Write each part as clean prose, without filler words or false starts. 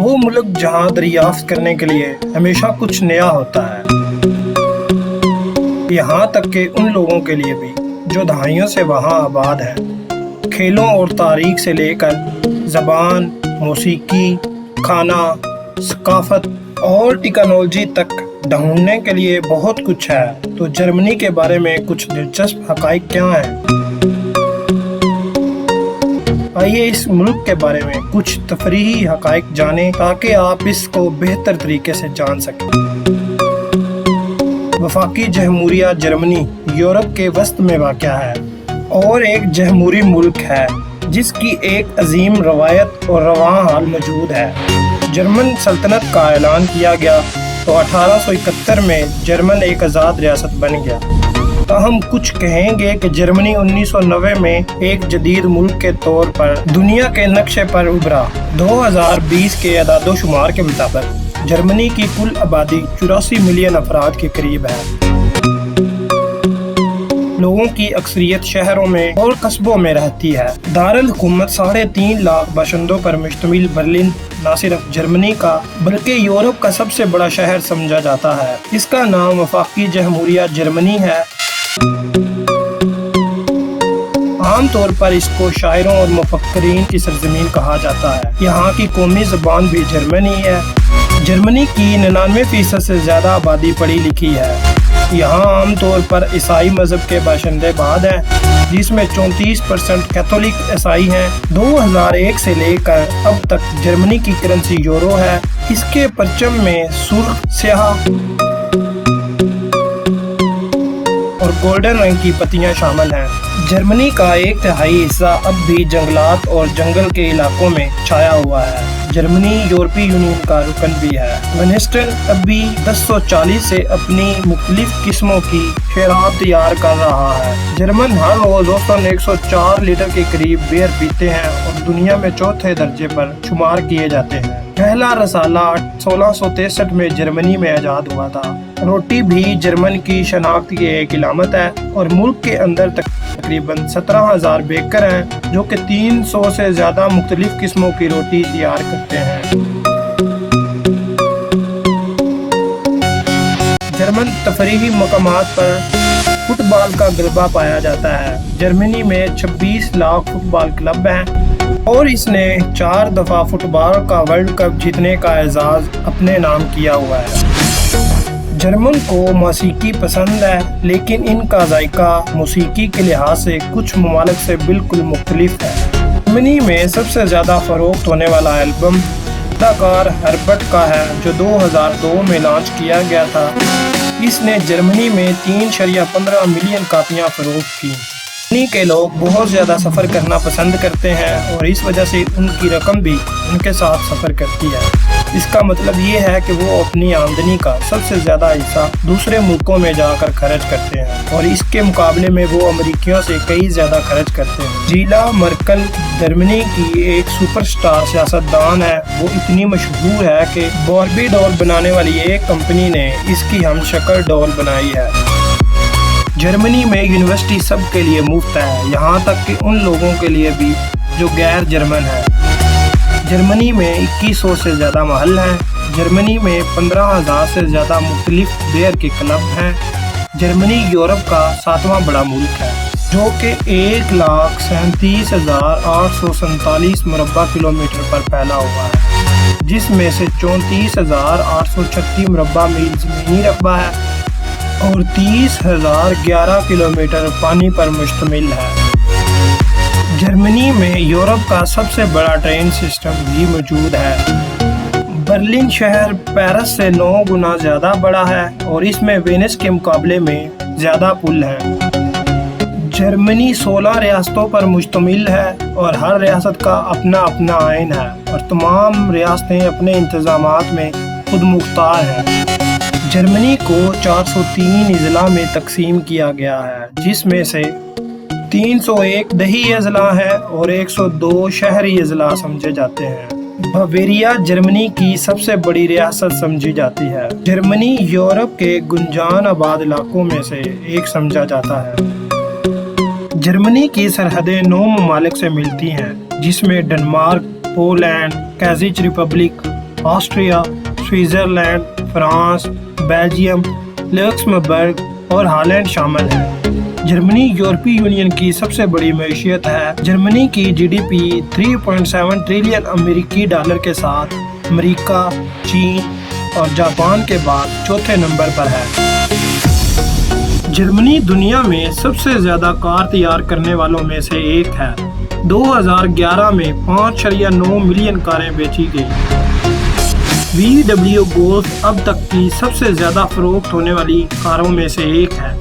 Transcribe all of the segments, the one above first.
وہ ملک جہاں دریافت کرنے کے لیے ہمیشہ کچھ نیا ہوتا ہے، یہاں تک کہ ان لوگوں کے لیے بھی جو دہائیوں سے وہاں آباد ہیں۔ کھیلوں اور تاریخ سے لے کر زبان، موسیقی، کھانا، ثقافت اور ٹیکنالوجی تک ڈھونڈنے کے لیے بہت کچھ ہے۔ تو جرمنی کے بارے میں کچھ دلچسپ حقائق کیا ہیں؟ آئیے اس ملک کے بارے میں کچھ تفریحی حقائق جانیں تاکہ آپ اس کو بہتر طریقے سے جان سکیں۔ وفاقی جمہوریہ جرمنی یورپ کے وسط میں واقع ہے اور ایک جمہوری ملک ہے جس کی ایک عظیم روایت اور رواں حال موجود ہے۔ جرمن سلطنت کا اعلان کیا گیا تو 1871 میں جرمن ایک آزاد ریاست بن گیا۔ تاہم کچھ کہیں گے کہ جرمنی 1990 میں ایک جدید ملک کے طور پر دنیا کے نقشے پر ابھرا۔ 2020 کے اعداد و شمار کے مطابق جرمنی کی کل آبادی 84 ملین افراد کے قریب ہے۔ لوگوں کی اکثریت شہروں میں اور قصبوں میں رہتی ہے۔ دارالحکومت 3.5 لاکھ باشندوں پر مشتمل برلن نہ صرف جرمنی کا بلکہ یورپ کا سب سے بڑا شہر سمجھا جاتا ہے۔ اس کا نام وفاقی جمہوریہ جرمنی ہے۔ عام طور پر اس کو شاعروں اور مفکرین کی سرزمین کہا جاتا ہے۔ یہاں کی قومی زبان بھی جرمنی ہے۔ جرمنی کی 99% سے زیادہ آبادی پڑھی لکھی ہے۔ یہاں عام طور پر عیسائی مذہب کے باشندے بعد ہیں، جس میں 34% کیتھولک عیسائی ہیں۔ 2001 سے لے کر اب تک جرمنی کی کرنسی یورو ہے۔ اس کے پرچم میں سرخ، سیاہ اور گولڈن رنگ کی پتیاں شامل ہیں۔ جرمنی کا 1/3 حصہ اب بھی جنگلات اور جنگل کے علاقوں میں چھایا ہوا ہے۔ جرمنی یورپی یونین کا رکن بھی ہے۔ ونسٹن اب بھی 1040 سے اپنی مختلف قسموں کی شراب تیار کر رہا ہے۔ جرمن ہر روز اوسطاً 104 لیٹر کے قریب بیئر پیتے ہیں اور دنیا میں 4تھے درجے پر شمار کیے جاتے ہیں۔ پہلا رسالہ 1663 میں جرمنی میں ایجاد ہوا تھا۔ روٹی بھی جرمن کی شناخت کی ایک علامت ہے اور ملک کے اندر تقریباً 17,000 بیکر ہیں جو کہ 300 سے زیادہ مختلف قسموں کی روٹی تیار کرتے ہیں۔ جرمن تفریحی مقامات پر فٹ بال کا غلبہ پایا جاتا ہے۔ جرمنی میں 26 لاکھ فٹ بال کلب ہیں اور اس نے 4 دفعہ فٹ بال کا ورلڈ کپ جیتنے کا اعزاز اپنے نام کیا ہوا ہے۔ جرمن کو موسیقی پسند ہے، لیکن ان کا ذائقہ موسیقی کے لحاظ سے کچھ ممالک سے بالکل مختلف ہے۔ جرمنی میں سب سے زیادہ فروخت ہونے والا البم اداکار ہربرٹ کا ہے، جو 2002 میں لانچ کیا گیا تھا۔ اس نے جرمنی میں 3.15 ملین کاپیاں فروخت کی۔ جرمنی کے لوگ بہت زیادہ سفر کرنا پسند کرتے ہیں اور اس وجہ سے ان کی رقم بھی ان کے ساتھ سفر کرتی ہے۔ اس کا مطلب یہ ہے کہ وہ اپنی آمدنی کا سب سے زیادہ حصہ دوسرے ملکوں میں جا کر خرچ کرتے ہیں اور اس کے مقابلے میں وہ امریکیوں سے کئی زیادہ خرچ کرتے ہیں۔ انجیلا مرکل جرمنی کی ایک سپر سٹار سیاستدان ہے۔ وہ اتنی مشہور ہے کہ باربی ڈول بنانے والی ایک کمپنی نے اس کی ہم شکل ڈول بنائی ہے۔ جرمنی میں یونیورسٹی سب کے لیے مفت ہے، یہاں تک کہ ان لوگوں کے لیے بھی جو غیر جرمن ہیں۔ جرمنی میں 2100 سے زیادہ محل ہیں۔ جرمنی میں 15,000 سے زیادہ مختلف بیئر کے کلب ہیں۔ جرمنی یورپ کا 7واں بڑا ملک ہے، جو کہ 1,37,847 مربع کلومیٹر پر پھیلا ہوا ہے، جس میں سے 34,836 مربع میل زمینی رقبہ ہے اور 30,011 کلومیٹر پانی پر مشتمل ہے۔ جرمنی میں یورپ کا سب سے بڑا ٹرین سسٹم بھی موجود ہے۔ برلن شہر پیرس سے 9 گنا زیادہ بڑا ہے اور اس میں وینس کے مقابلے میں زیادہ پل ہیں۔ جرمنی 16 ریاستوں پر مشتمل ہے اور ہر ریاست کا اپنا اپنا آئین ہے اور تمام ریاستیں اپنے انتظامات میں خود مختار ہیں۔ جرمنی کو 403 اضلاع میں تقسیم کیا گیا ہے، جس میں سے 301 دیہی اضلاع ہیں اور 102 شہری اضلاع سمجھے جاتے ہیں۔ باویریا جرمنی کی سب سے بڑی ریاست سمجھی جاتی ہے۔ جرمنی یورپ کے گنجان آباد علاقوں میں سے ایک سمجھا جاتا ہے۔ جرمنی کی سرحدیں 9 ممالک سے ملتی ہیں، جس میں Denmark, Poland, check republic, Austria, Switzerland, France, Belgium, Luxembourg اور ہالینڈ شامل ہیں۔ جرمنی یورپی یونین کی سب سے بڑی معیشت ہے۔ جرمنی کی جی ڈی پی 3.7 ٹریلین امریکی ڈالر کے ساتھ امریکہ، چین اور جاپان کے بعد چوتھے نمبر پر ہے۔ جرمنی دنیا میں سب سے زیادہ کار تیار کرنے والوں میں سے ایک ہے۔ 2011 میں 5.9 ملین کاریں بیچی گئی۔ VW گولف اب تک کی سب سے زیادہ فروخت ہونے والی کاروں میں سے ایک ہے۔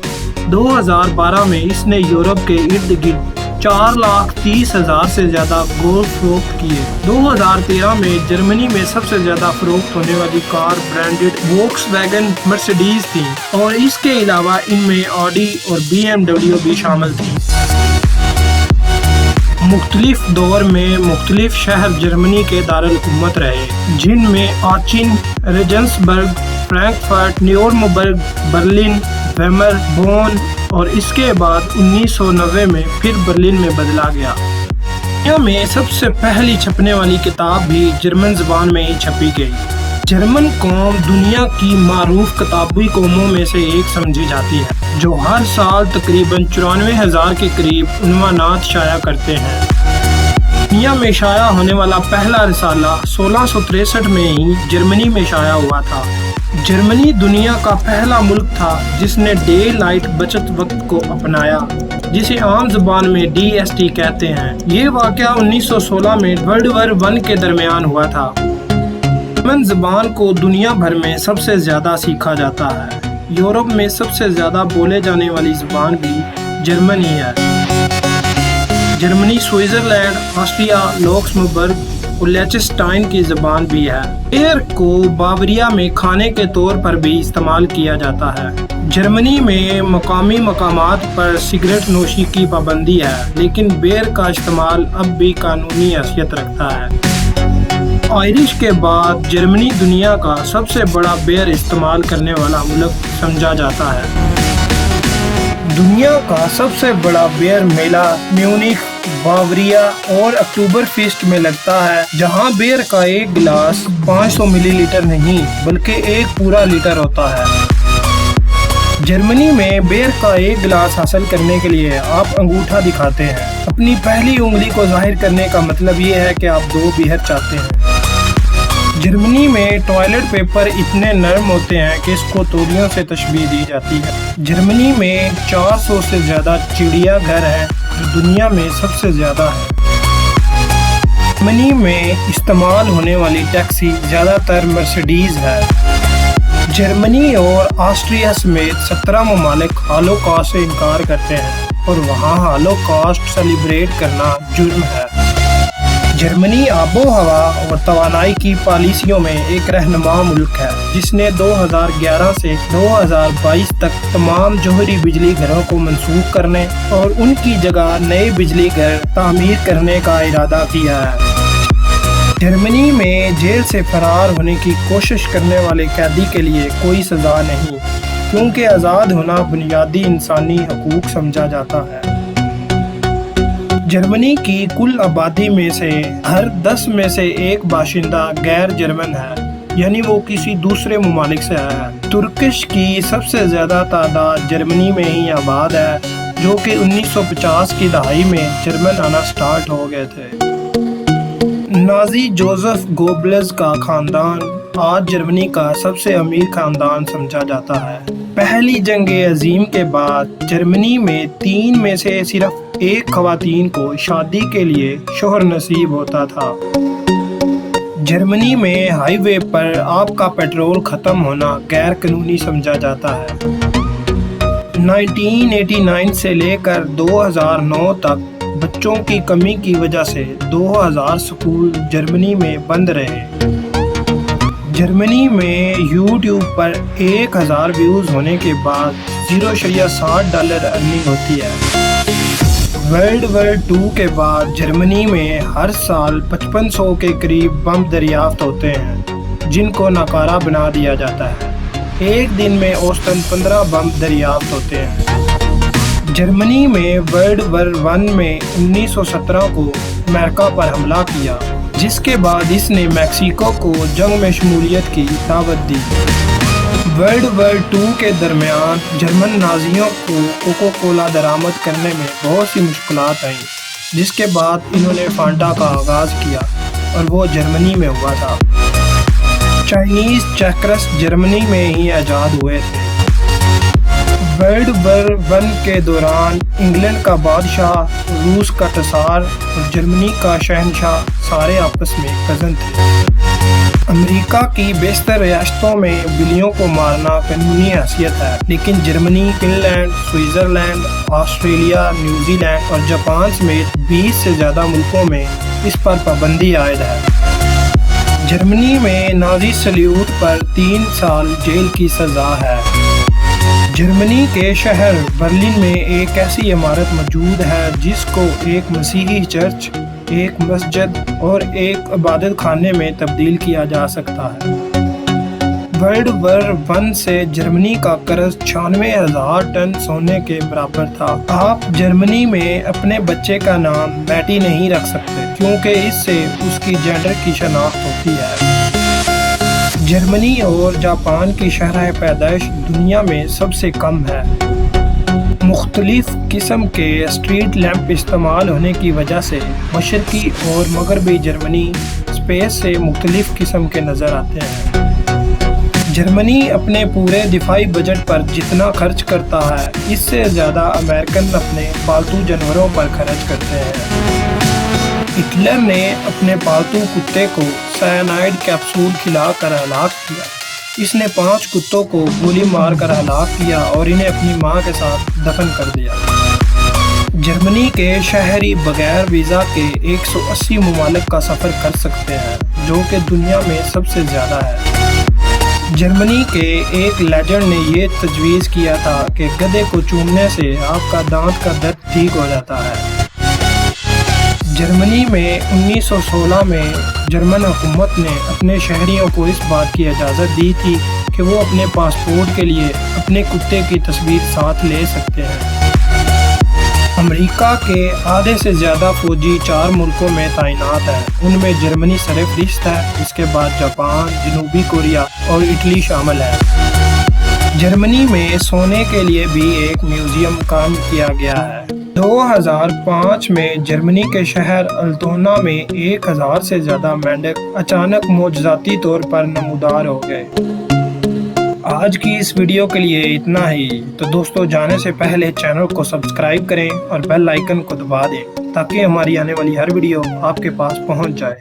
2012 میں اس نے یورپ کے ارد گرد 4,30,000 سے زیادہ گولف فروخت کیے۔ 2013 میں جرمنی میں سب سے زیادہ فروخت ہونے والی کار برانڈڈ ووکس ویگن مرسیڈیز تھی، اور اس کے علاوہ ان میں آڈی اور BMW بھی شامل تھی۔ مختلف دور میں مختلف شہر جرمنی کے دارالحکومت رہے، جن میں آچن، ریجنسبرگ، فرینکفرٹ، نیورمبرگ، برلن، ویمر، بون اور اس کے بعد 1990 میں پھر برلن میں بدلا گیا۔ دنیا میں سب سے پہلی چھپنے والی کتاب بھی جرمن زبان میں ہی چھپی گئی۔ جرمن قوم دنیا کی معروف کتابی قوموں میں سے ایک سمجھی جاتی ہے، جو ہر سال تقریباً 94,000 کے قریب عنوانات شائع کرتے ہیں۔ دنیا میں شائع ہونے والا پہلا رسالہ 1663 میں ہی جرمنی میں شائع ہوا تھا۔ جرمنی دنیا کا پہلا ملک تھا جس نے ڈے لائٹ بچت وقت کو اپنایا، جسے عام زبان میں DST کہتے ہیں۔ یہ واقعہ 1916 میں ورلڈ وار 1 کے درمیان ہوا تھا۔ جرمن زبان کو دنیا بھر میں سب سے زیادہ سیکھا جاتا ہے۔ یورپ میں سب سے زیادہ بولے جانے والی زبان بھی جرمن ہی ہے۔ جرمنی سوئٹزرلینڈ، آسٹریا، لوکسمبرگ اور لیچنسٹائن کی زبان بھی ہے۔ بیئر کو باواریا میں کھانے کے طور پر بھی استعمال کیا جاتا ہے۔ جرمنی میں مقامی مقامات پر سگریٹ نوشی کی پابندی ہے، لیکن بیئر کا استعمال اب بھی قانونی حیثیت رکھتا ہے۔ آئرش کے بعد جرمنی دنیا کا سب سے بڑا بیئر استعمال کرنے والا ملک سمجھا جاتا ہے۔ دنیا کا سب سے بڑا بیئر میلہ میونخ، باواریا اور اکتوبر فیسٹ میں لگتا ہے، جہاں بیئر کا ایک گلاس 500 ملی لیٹر نہیں بلکہ ایک پورا لیٹر ہوتا ہے۔ جرمنی میں بیئر کا ایک گلاس حاصل کرنے کے لیے آپ انگوٹھا دکھاتے ہیں۔ اپنی پہلی انگلی کو ظاہر کرنے کا مطلب یہ ہے کہ آپ 2 بیئر چاہتے ہیں۔ جرمنی میں ٹوائلٹ پیپر اتنے نرم ہوتے ہیں کہ اس کو تولیوں سے تشبیہ دی جاتی ہے۔ جرمنی میں 400 سے زیادہ چڑیا گھر ہیں، جو دنیا میں سب سے زیادہ ہے۔ جرمنی میں استعمال ہونے والی ٹیکسی زیادہ تر مرسیڈیز ہے۔ جرمنی اور آسٹریا سمیت 17 ممالک ہالوکاسٹ سے انکار کرتے ہیں، اور وہاں ہالوکاسٹ سیلیبریٹ کرنا جرم ہے۔ جرمنی آب و ہوا اور توانائی کی پالیسیوں میں ایک رہنما ملک ہے، جس نے 2011 سے 2022 تک تمام جوہری بجلی گھروں کو منسوخ کرنے اور ان کی جگہ نئے بجلی گھر تعمیر کرنے کا ارادہ کیا ہے۔ جرمنی میں جیل سے فرار ہونے کی کوشش کرنے والے قیدی کے لیے کوئی سزا نہیں، کیونکہ آزاد ہونا بنیادی انسانی حقوق سمجھا جاتا ہے۔ جرمنی کی کل آبادی میں سے ہر 10 میں سے ایک باشندہ غیر جرمن ہے، یعنی وہ کسی دوسرے ممالک سے آیا ہے۔ ترکش کی سب سے زیادہ تعداد جرمنی میں ہی آباد ہے، جو کہ 1950 کی دہائی میں جرمن آنا سٹارٹ ہو گئے تھے۔ نازی جوزف گوبلز کا خاندان آج جرمنی کا سب سے امیر خاندان سمجھا جاتا ہے۔ پہلی جنگ عظیم کے بعد جرمنی میں 3 میں سے صرف ایک خواتین کو شادی کے لیے شوہر نصیب ہوتا تھا۔ جرمنی میں ہائی وے پر آپ کا پیٹرول ختم ہونا غیر قانونی سمجھا جاتا ہے۔ 1989 سے لے کر 2009 تک بچوں کی کمی کی وجہ سے 2000 سکول جرمنی میں بند رہے۔ جرمنی میں یوٹیوب پر 1000 ویوز ہونے کے بعد $0.60 ارننگ ہوتی ہے۔ ورلڈ وار 2 کے بعد جرمنی میں ہر سال 5500 کے قریب بم دریافت ہوتے ہیں، جن کو ناکارہ بنا دیا جاتا ہے۔ ایک دن میں اوسطاً 15 بم دریافت ہوتے ہیں۔ جرمنی میں ورلڈ وار 1 میں 1917 کو امریکہ پر حملہ کیا جس کے بعد اس نے میکسیکو کو جنگ میں شمولیت کی دعوت دی۔ ورلڈ وار II کے درمیان جرمن نازیوں کو کوکا کولا درآمد کرنے میں بہت سی مشکلات آئیں، جس کے بعد انہوں نے فانٹا کا آغاز کیا اور وہ جرمنی میں ہوا تھا۔ چائنیز چیکرز جرمنی میں ہی ایجاد ہوئے تھے۔ ورلڈ وار I کے دوران انگلینڈ کا بادشاہ، روس کا تصار اور جرمنی کا شہنشاہ سارے آپس میں کزن تھے۔ امریکہ کی بیشتر ریاستوں میں بلیوں کو مارنا قانونی حیثیت ہے، لیکن Germany, Finland, Switzerland, Australia, New Zealand Japan سمیت 20 سے زیادہ ملکوں میں اس پر پابندی عائد ہے۔ جرمنی میں نازی سلیوٹ پر 3 سال جیل کی سزا ہے۔ جرمنی کے شہر برلن میں ایک ایسی عمارت موجود ہے جس کو ایک مسیحی چرچ، ایک مسجد اور ایک عبادت خانے میں تبدیل کیا جا سکتا ہے۔ ورلڈ وار I سے جرمنی کا قرض 96,000 ٹن سونے کے برابر تھا۔ آپ جرمنی میں اپنے بچے کا نام بیٹی نہیں رکھ سکتے کیونکہ اس سے اس کی جینڈر کی شناخت ہوتی ہے۔ جرمنی اور جاپان کی شرح پیدائش دنیا میں سب سے کم ہے۔ مختلف قسم کے اسٹریٹ لیمپ استعمال ہونے کی وجہ سے مشرقی اور مغربی جرمنی اسپیس سے مختلف قسم کے نظر آتے ہیں۔ جرمنی اپنے پورے دفاعی بجٹ پر جتنا خرچ کرتا ہے، اس سے زیادہ امریکن اپنے پالتو جانوروں پر خرچ کرتے ہیں۔ ہٹلر نے اپنے پالتو کتے کو سائنائڈ کیپسول کھلا کر ہلاک کیا۔ اس نے 5 کتوں کو گولی مار کر ہلاک کیا اور انہیں اپنی ماں کے ساتھ دفن کر دیا۔ جرمنی کے شہری بغیر ویزا کے 180 ممالک کا سفر کر سکتے ہیں، جو کہ دنیا میں سب سے زیادہ ہے۔ جرمنی کے ایک لیجنڈ نے یہ تجویز کیا تھا کہ گدھے کو چومنے سے آپ کا دانت کا درد ٹھیک ہو جاتا ہے۔ جرمنی میں 1916 میں جرمن حکومت نے اپنے شہریوں کو اس بات کی اجازت دی تھی کہ وہ اپنے پاسپورٹ کے لیے اپنے کتے کی تصویر ساتھ لے سکتے ہیں۔ امریکہ کے آدھے سے زیادہ فوجی 4 ملکوں میں تعینات ہیں، ان میں جرمنی سرفہرست ہے، اس کے بعد جاپان، جنوبی کوریا اور اٹلی شامل ہے۔ جرمنی میں سونے کے لیے بھی ایک میوزیم قائم کیا گیا ہے۔ 2005 میں جرمنی کے شہر التونا میں 1000 سے زیادہ مینڈک اچانک معجزاتی طور پر نمودار ہو گئے۔ آج کی اس ویڈیو کے لیے اتنا ہی، تو دوستو جانے سے پہلے چینل کو سبسکرائب کریں اور بیل آئیکن کو دبا دیں تاکہ ہماری آنے والی ہر ویڈیو آپ کے پاس پہنچ جائے۔